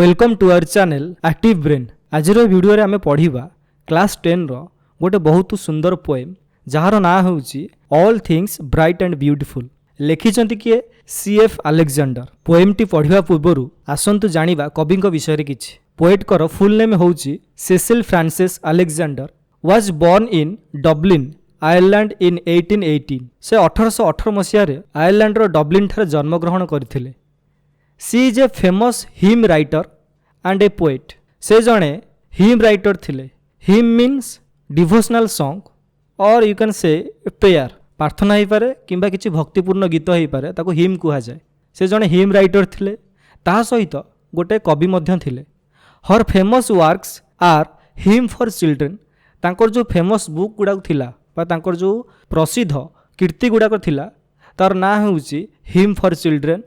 Welcome to our channel active brain. आज वीडियो आम पढ़ा क्लास 10 रो गोटे बहुत सुंदर पोएम जार ना हूँ all things bright and beautiful. लिखिं किए CF अलेक्जेंडर। पोएम टी पढ़ा पूर्व आसतु जानिबा कवि विषय किछि। पोएट कर फुल नेम हूँ Cecil Frances Alexander. Was born in Dublin Ireland in 1818। से 1818 मसीह आयरलैंड डब्लिन ठारे जन्मग्रहण करथिले। She is a famous hymn writer and a poet. से जड़े हिम राइटर थिले। Hymn means devotional song or you can say prayer. प्रार्थना हो पारे किंबा किसी भक्तिपूर्ण गीत हो पारे ताको हिम कहा जाए। से जड़े हिम राइटर थिले। ता सहित गोटे कवि मध्य थिले। Her famous works are hymn for children. तांकर जो फेमस बुक गुड़ाक थिला बा तांकर जो प्रसिद्ध कीर्ति गुड़ाक थिला तार ना होउची hymn for children,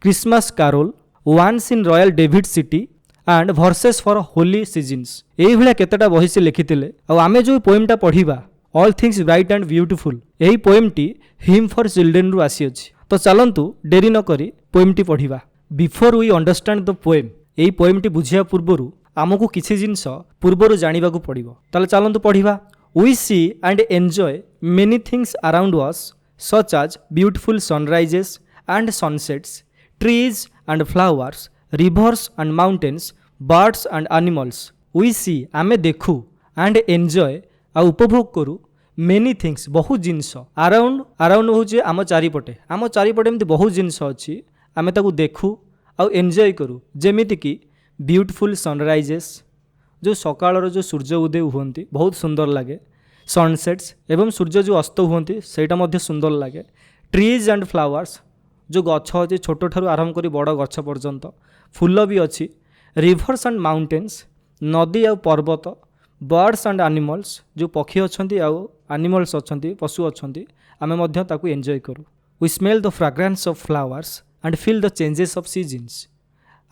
Christmas carol, once in royal David city and verses for holy seasons. यही भाया केतेटा बही से लिखिथिले। आमे जो पोएमटा पढ़िबा all things bright and beautiful, यही पोएमटी हिम फॉर चिल्ड्रेन रु आसी अछि। तो चलंतु डेरी न करी पोएमटी पढ़िबा। Before we understand the poem, यही पोएमटी बुझिया पूर्वरु आमको किछि जिंस पूर्वरु जानिबाकू पड़िबो। ताले चलंतु पढ़िबा। We see and enjoy many things around us such as beautiful sunrises and sunsets, trees and flowers, rivers and mountains, birds and animals. We see आमे देखु and enjoy आ उपभोग करू many things बहुत जिनस अराउंड होचे आम चारिपटे। आम चारिपटे एमती बहुत जिनस अच्छी आमे ताकू देखु आ एंजॉय करू। जेमिति कि ब्यूटीफुल सनराइजेस, जो सकाळर जो सूर्य उदय हुअंती बहुत सुंदर लगे। सनसेट्स एवं सूर्य जो अस्त हुअंती सेटा मध्य सुंदर लगे। ट्रीज एंड फ्लावर्स, जो गछ अच्छे छोट ठारू आरंभ करी बड़ गछ पर्यंत, फूल भी अच्छी। रिभर्स एंड माउंटेन्स, नदी आ पर्वत। बर्ड्स एंड एनिमल्स, जो पक्षी अच्छी आनिमल्स अच्छी पशु अच्छी आमे मध्य ताकू एंजॉय करूँ। We smell the fragrance of flowers and feel the changes of seasons.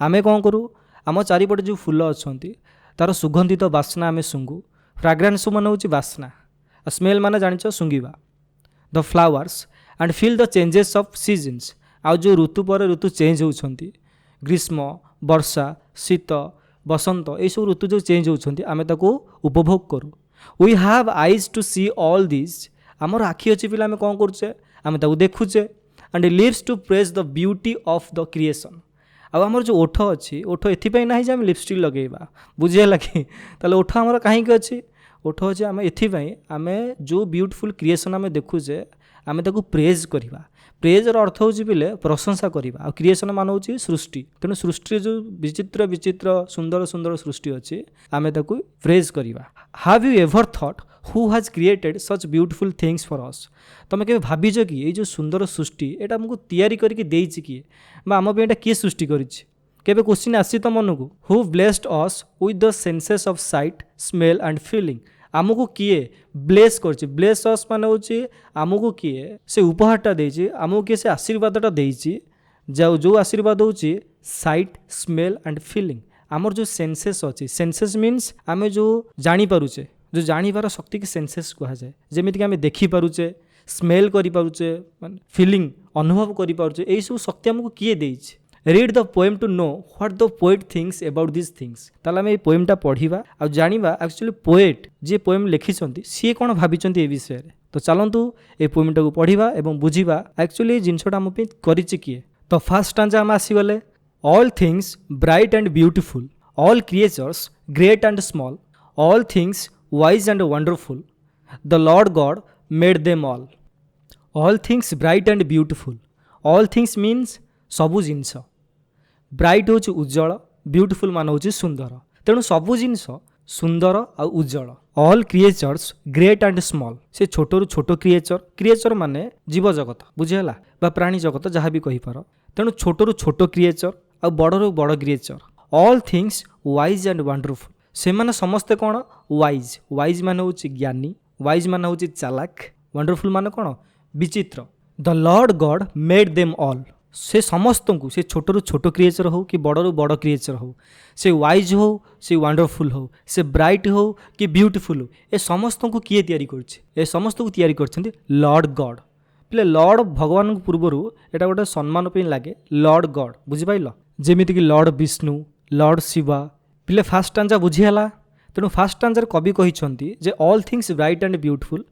आमे कौन करूँ आम चारिपटे जो फूल अच्छी तार सुगंधित बास्ना आमे सुंगू। फ्राग्रेंस मान हूँ बास्ना, स्मेल मान जानिच सुंगिबा। The flowers and feel the changes of seasons, आ जो ऋतु पर ऋतु चेंज होती, ग्रीष्म, वर्षा, शीत, बसंत, ये सब ऋतु जो चेंज होती आमे ताको उपभोग करूँ। We have eyes to see all this, आमर आखि अच्छी पिला आमे कौन करुचे आमे ताको देखुचे। And lips to praise the beauty of the creation. आमर जो ओठ अच्छी, ओठ एथिपाई ना जे आमे लिपस्टिक लगेबा, बुझिया कि ताले ओठ आमर कहीं अच्छी, ओठ अच्छे आमे एथिपाई आमे जो ब्यूटीफुल क्रिएशन आमे देखुचे आमे ताको प्रेज करिबा। प्रेजर अर्थ हूँ पिले प्रशंसा करवा। आ क्रिएशन मान हूँ सृष्टि। तेणु सृष्टि जो विचित्र विचित्र सुंदर सुंदर सृष्टि अच्छी आमे ताकू प्रेज करवा। Have you ever thought who has created such beautiful things for us. तुम के भाविज कि ये जो सुंदर सृष्टि एटा हमको तैयारी करके देइछि किए बा आम पे एटा किए सृष्टि करिछि। केबे क्वेश्चन आसी तो मन को who blessed us with the senses of site, smell and feeling. आमको किए ब्लेस कर, ब्लेस अस मान हूँ आमको किए से उपहारटा देछि, आमको किए से आशीर्वादटा देछि। जो आशीर्वाद हूँ साइट, स्मेल एंड फीलिंग। आमर जो सेंसेस अच्छी, सेंसेस मीन्स आम जो जानी पारुचे, जो जानिबार शक्ति की सेंसेस कहा जाए। जेमिति कि आम देखी पारुचे, स्मेल करि पारुचे, फीलिंग अनुभव करि पारुचे, एई सब शक्ति आमको किए देछि। Read the poem to know what the poet thinks about this things. ताले आमे पोएमटा पढ़िबा आ जानिबा एक्चुअली पोएट जे पोएम लिखिसंती सी कोन भाबिचंती ए विषय रे। तो चलंतु ए पोएमटा को पढ़िबा एवं बुझिबा एक्चुअली ए जिंसटा हम पे करिछि किए। तो फर्स्ट स्टांजा हम आसी गले। All things bright and beautiful, all creatures great and small, all things wise and wonderful, the lord God made them all. All things bright and beautiful, all things means सबु जिनस। Bright हूँ उज्जवल, beautiful मान हूँ सुंदर। तेणु सबु जिनस सुंदर आ उज्जवल। All creatures great and small, से छोट रु छोट क्रिएचर, क्रिएचर माने जीव जगत बुझेला बा प्राणी जगत जहाँ भी कहीपर। तेणु छोट रु छोट क्रिएचर आ बड़ रु बड़ creature. All things wise and wonderful, से माने समस्ते कौन वाइज। वाइज मान हूँ ज्ञानी, वाइज मान हूँ चालाक, वंडरफुल मान कौन विचित्र। The lord God made them all, से समस्त को, से छोट रु छोट क्रिएचर हो कि बड़ रु बड़ क्रिएचर हो, से वाइज हो, से वंडरफुल हो, से ब्राइट हो कि ब्यूटीफुल हो, ए समस्त को किए तैयारी करछि? ए समस्त को तैयारी करछन्ती लॉर्ड गॉड। पिले लॉर्ड भगवान पूर्वर एटा गोटे सम्मान पे लगे लॉर्ड गॉड, बुझिपाइल। जेमिति कि लॉर्ड विष्णु, लॉर्ड शिवा पिले फास्ट स्टांजा बुझीगला तेणु फास्ट स्टांजार कवि कही जे all things bright and beautiful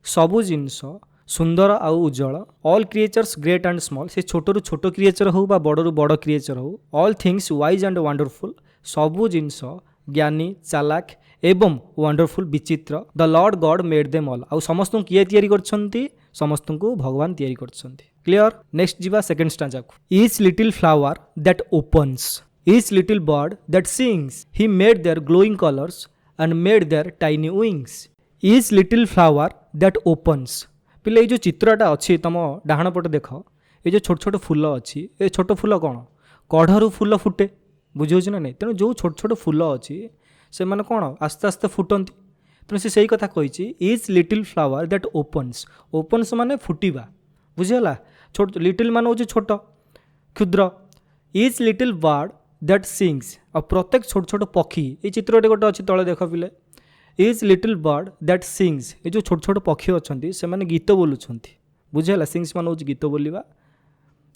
सबु जिनस सुंदर आउ उज्जवल all creatures great and small से छोट रु छोट क्रिएचर हो बा बड़ रु बड़ क्रिएचर हो all things wise and wonderful सबु जिनस ज्ञानी चालाक एवं वंडरफुल विचित्र the lord God made them all आउ समस्त किए तैयारी करछंती समस्त को भगवान तैयारी करछंती क्लियर। नेक्स्ट जीवा सेकंड स्टांजा को each little flower that opens each little bird that sings he made their glowing colours and made their tiny wings each little flower that opens पिले जो चित्रटा अच्छी तुम डाहाण पटे देख ये जो छोट छोट फूल अच्छी ये छोट फूल कौन कढ़ू फूल फुटे बुझे ना नहीं तेणु जो छोट छोट फूल अच्छी से मैंने कौन आस्ते आस्ते फुटती तेणु से सही कथा कही each little flower that opens opens माने फुटिबा बुझीगला छोट लिटिल मान हूँ छोट क्षुद्र each little bird that sings और प्रत्येक छोट छोट पक्षी ये चित्रटे गोटे अच्छी तले देख पिले each little bird that sings ये जो छोट छोट पक्षी अच्छा से मैंने गीत बोलुंट बुझीगला सिंग्स मान हूँ गीत बोलवा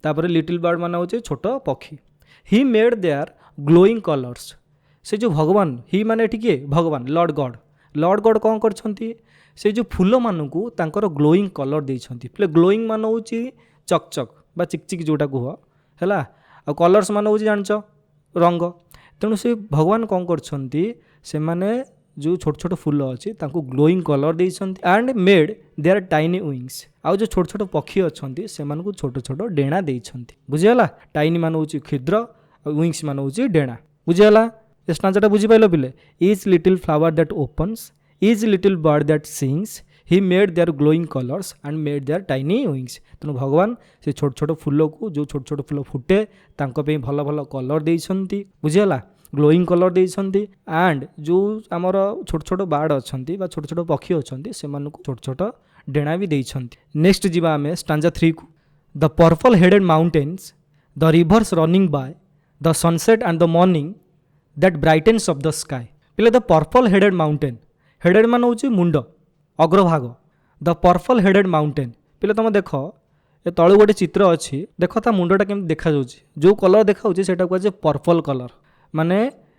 तापर लिटिल बर्ड मान हूँ छोट पक्षी he made their glowing colours से जो भगवान ही माने किए भगवान लॉर्ड गॉड कौन करछंती से जो फूल मानू तांकर ग्लोइंग कलर देइछंती प्ले ग्लोइंग मान हूँ चकचक बा चिकचिक जोटा कह है आ कलर्स मान हूँ जान रंग तेणु से भगवान कौन करछंती से माने जो छोट छोट फूल अच्छी तांको ग्लोइंग कलर देइछंती and made their tiny wings आउ जो छोट छोट पक्षी अच्छी से छोट छोट डेणा देइछंती बुझीगला टाइनी मान हूँ क्षुद्र विंग्स मान हूँ डेणा बुझीगला ये स्टांजाटा बुझीपाइल पिले each little flower that opens each little bird that sings he made their glowing colours and made their tiny wings तेणु भगवान से छोट छोट फूल को जो छोट छोट फूल फुटे तांको भल भल कलर देइछंती बुझीगला ग्लोइंग कलर देइछंती एंड जो आमर छोट छोट बार्ड अच्छंती बा छोट छोट पक्षी अच्छंती से मानकु छोट छोट डेणा भी देइछंती। नेक्स्ट जीवा आमे स्टांजा 3 को the purple headed mountains the rivers running by the sunset and the morning that brightens up the sky पिले the purple headed mountain headed मान हूँ मुंड अग्रभाग द पर्पल हेडेड माउंटेन पिले तुम देख ये तलू गोटे चित्र अच्छी देख ता मुंडटा केमती देखा जो कलर देखा कहुए पर्पल कलर माने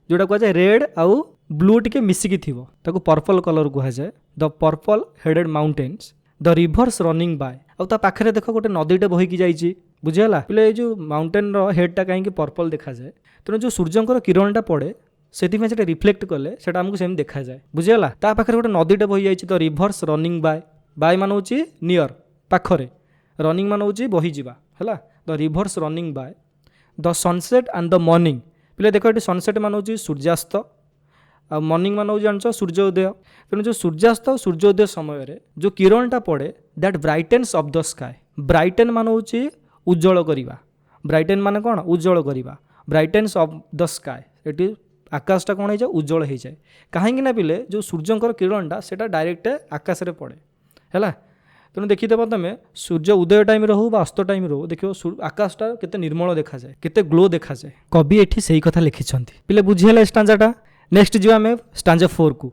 जोटा कहुए रेड आउ ब्लू टिके मिसिकी थिबो ताको पर्पल कलर कहुए the purple headed mountains the rivers running by आउ ता पाखरे देख गोटे नदीटे बहिकी जाइए बुझीगला पिले जो माउंटेन हेडटा कहीं पर्पल देखा जाए तेणु जो सूर्यंकर किरणटा पड़े से रिफ्लेक्ट कले से आमको सेम देखा जाए बुझीगला ता पाखरे गोटे नदीटे बही जाइए द रिवर्स रनिंग बाय मान हूँ नियर पाखरे रनिंग मान हूँ बही जावा है the rivers running by the sunset and the morning पिले देख ये सनसेट मान हूँ सूर्यास्त आ मॉर्निंग मान हूँ जान सूर्योदय तेणु जो सूर्यास्त और सूर्योदय समय जो किरणटा पड़े that brightens up the sky ब्राइटेन मान हूँ उज्जवल करवा ब्राइटेन मान कौन उज्जवल करवा ब्राइटेन्स ऑफ द स्काई ये आकाशटा कौन हो जाए उज्जवल हो जाए कहीं पिले जो सूर्यंकर किरणटा से डायरेक्ट आकाश में पड़े है तेणु देखीदेव तुम सूर्य उदय टाइम हो अस्त टाइम रो देख आकाशटा केते निर्मल देखा जाए केते ग्लो देखा जाए कवि एठी सही कथा लिखिछंती पिले बुझीगला स्टांजाटा। नेक्स्ट जीवा आमे स्टांजा 4 को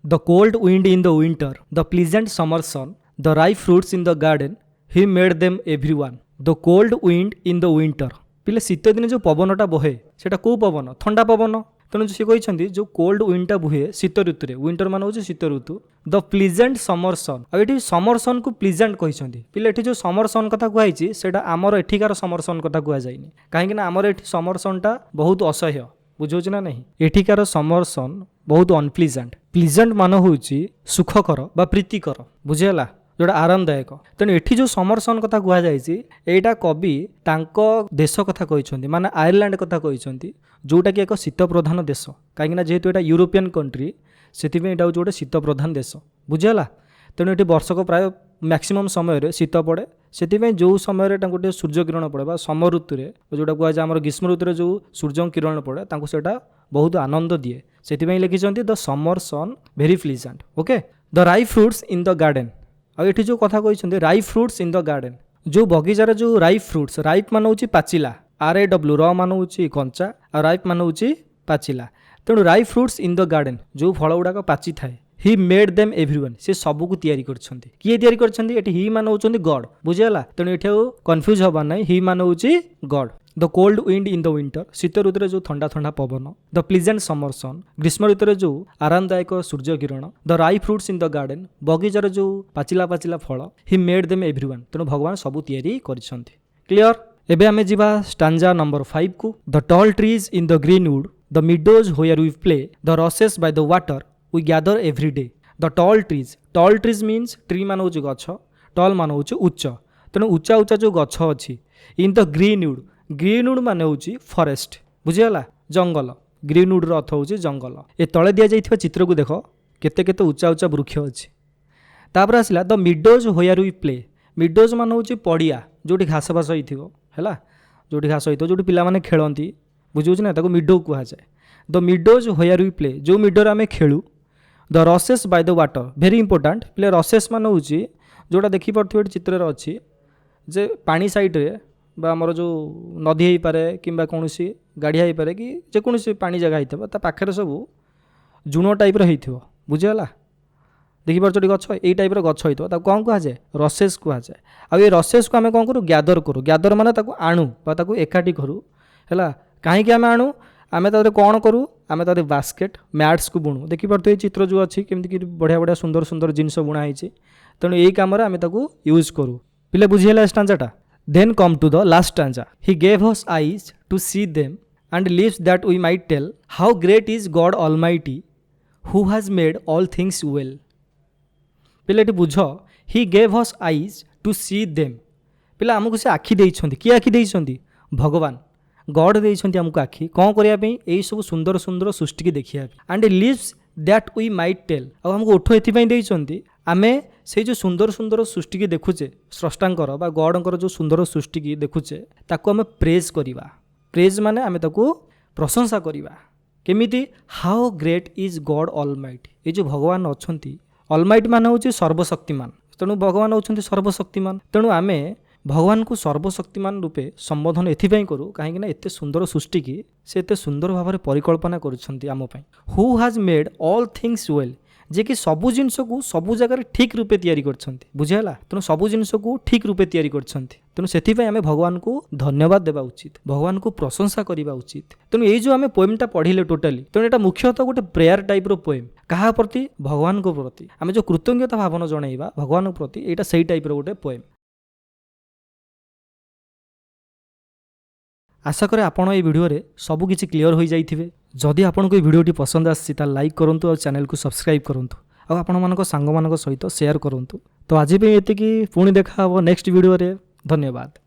the cold wind in the winter the pleasant summer sun the ripe fruits in the garden he made them everyone the cold wind in the winter पिले शीत दिन जो पवनटा बहे सेटा को पवन ठंडा पवन तेणु सी कहते जो कोल्ड विंडटा बुहे शीत ऋतु विंटर मान हूँ शीत ऋतु द प्लीजेंट समर सन आ ये समर सन को प्लीजेंट कहते पिले ये जो समर सन कथा कहुई से आमर एठिकार समर सन कथा कहुना कहीं आमर ये समर सनटा बहुत असह्य बुझे ना नहीं एठिकार समर सन बहुत अनप्लीजेंट प्लीजेंट मान हूँ सुखकर बा प्रीतिकर बुझेगा जोटा आरामदायक तेणु एठी जो समर सन कथा कहुई कवि तांको देश कथा कहते माने आयरलैंड कथा कहते जोटा कि एक शीत प्रधान देश कहीं जेहेतु यहाँ यूरोपियन कंट्री से हूँ गोटे शीत प्रधान देश बुझेगा तेणु ये वर्षक प्राय मैक्सिमम समय शीत पड़े से जो समय गोटे सूर्य किरण पड़े समर ऋतु जोटा कहुए आम ग्रीष्म ऋतु जो सूर्य किरण पड़े से बहुत आनंद दिए से लिखिं the summer sun very pleasant okay the ripe fruits in the garden आ ये जो कथा कहते ripe fruits in the garden जो बगीचार जो राइप फ्रूट्स राइप मान हूँ पाचिला RAW र मान हूँ कंचा और राइप मान हूँ पाचिला तेणु ripe fruits in the garden जो फल गुड़ाक पाची थाए ही मेड देम एवरीवन से सबको तैयारी करछंती किए तैयारी करछंती एठी ही मान होचंती गॉड बुझेला तेणु एठी कन्फ्यूज हबा नै ही मान होची God the cold wind in the winter शीत ऋतु जो ठंडा ठंडा पवन द प्लीजेंट समर सन ग्रीष्म ऋतु जो आरामदायक सूर्य किरण द राई फ्रुट्स इन द गार्डन बगीचार जो पाचिला पाचिला फल हि मेड देम एवरीवन तेणु भगवान सबू तैयारी करिसेंती क्लियर एबे आमे जिबा स्टांजा नंबर 5 को the tall trees in the green wood the meadows where we play the rushes by the water we gather every day the tall trees means tree मान होची गछ टॉल मान होची उच्च तेणु उच्चा उच्चा जो गछ अछि इन द ग्रीन वुड मान होची फॉरेस्ट बुझिगला जंगल ग्रीन वुड रो अर्थ होची जंगल ए तळे दिया जाइथिबा चित्र को देखो केते केते उच्चा उच्चा वृक्ष अछि तापर आसिला the meadows where we play meadows मान होची पड़िया जोटी घास बास होइथिबो हैला जोटी घास होइतो जोटी पिला माने खेलंती बुझुछ ना ताको मिडो कुहा जाय the meadows where we play जो मिडोर आमे खेलु the rushes by the water very important play rushes मान होची जोटा देखि पड़थिबो चित्र रे अछि जे पानी साइड रे बा हमर जो नदी हो पारे कि कौन गाड़िया हो पारे कि जेकोसी पानी जगह हो ता पाखे सब जुण टाइप हो बुझीगला देखिपार गछ यही टाइप गछ हो कौन कह जाए रसेस कह जाए आउ ये रसेस को आम कौन करूँ ग्यादर माने ताको आणु ताको एकाठी करूँ है कहीं आम आणु आम कौन करूँ आम बास्केट मैट्स को बुणु देखिपार चित्र जो अच्छी केमती बढ़िया बढ़िया सुंदर सुंदर जिनस बुणाई तेणु यही कम आम यूज करूँ पिले बुझीगला स्टांजाटा Then come to the last stanza. He gave us eyes to see them and lips that we might tell how great is God Almighty who has made all things well. पिलेटी बुझ He gave us eyes to see them. पिला आमको से आखि देइछंती कि आखि देइछंती भगवान God देइछंती आमको आखि कोन करिया पे एई सब सुंदर सुंदर सृष्टि की देखिया and lips that we might tell आ हमको ओठो एथि पई देइछंती आमे से जो सुंदर सुंदर सृष्टि की देखुचे स्रष्टांकर बा गॉडंकर जो सुंदर सृष्टि की देखुचे ताको आमे प्रेज करिबा प्रेज माने आमे ताको प्रशंसा करिबा केमिति how great is God almighty ए जो भगवान अछंती ऑलमाइटी माने होची सर्वशक्तिमान तेणु भगवान होचंती सर्वशक्तिमान तेणु आमे भगवान को सर्वशक्तिमान रूपे संबोधन एथिपाई करूँ कहीं एते सुंदर सृष्टि की से एते सुंदर भाव में परिकल्पना करुछंती आम पई who has made all things well जे कि सबु जिनस को सबु जगह ठीक रूपे तैयारी करछंती बुझेला तेणु सबु जिनस को ठीक रूपे तैयारी करछंती तेणु सेथिपाई आमे भगवान को धन्यवाद देबा उचित भगवान को प्रशंसा करिबा उचित तेणु ये जो आमे पोएमटा पढ़िले टोटाली तेणु एटा मुख्यतः गोटे प्रेयर टाइप रो पोएम कहा प्रति भगवान को प्रति आमे जो कृतज्ञता भावना जणाइबा भगवान प्रति एटा सेही टाइप रो गोटे पोएम आशा करे आपण ये वीडियो रे सब किछि क्लियर हो जाइथिबे जदि आपन को वीडियोटी पसंद आछि ता लाइक करंतु और चैनल को सब्सक्राइब करंतु और आपण मानको सांग मानको सहित शेयर करंतु तो आज भी एतिकी पुणी देखा हबो नेक्स्ट वीडियो रे धन्यवाद।